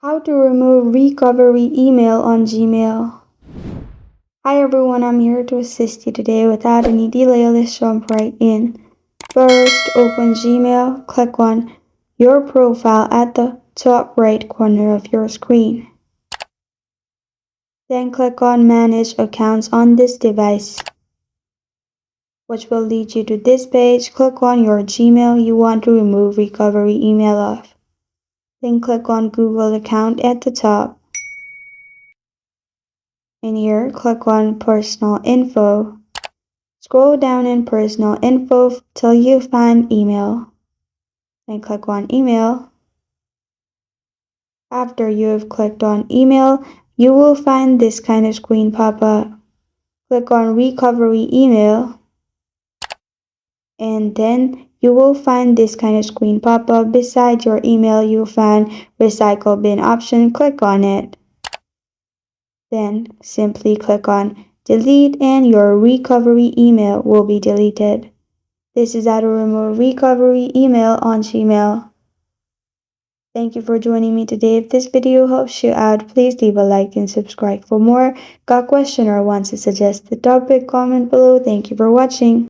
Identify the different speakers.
Speaker 1: How to remove recovery email on Gmail. Hi everyone, I'm here to assist you today without any delay. Let's jump right in. First, open Gmail, click on your profile at the top right corner of your screen. Then click on Manage Accounts on this device, which will lead you to this page. Click on your Gmail you want to remove recovery email of. Then click on Google account at the top. In here, click on Personal Info. Scroll down in Personal Info till you find Email. Then click on Email. After you have clicked on Email, you will find this kind of screen pop up. Click on Recovery Email. And then you will find this kind of screen pop up. Beside your email, you'll find Recycle Bin option. Click on it. Then simply click on Delete and your recovery email will be deleted. This is how to remove recovery email on Gmail. Thank you for joining me today. If this video helps you out, please leave a like and subscribe for more. Got a question or want to suggest the topic? Comment below. Thank you for watching.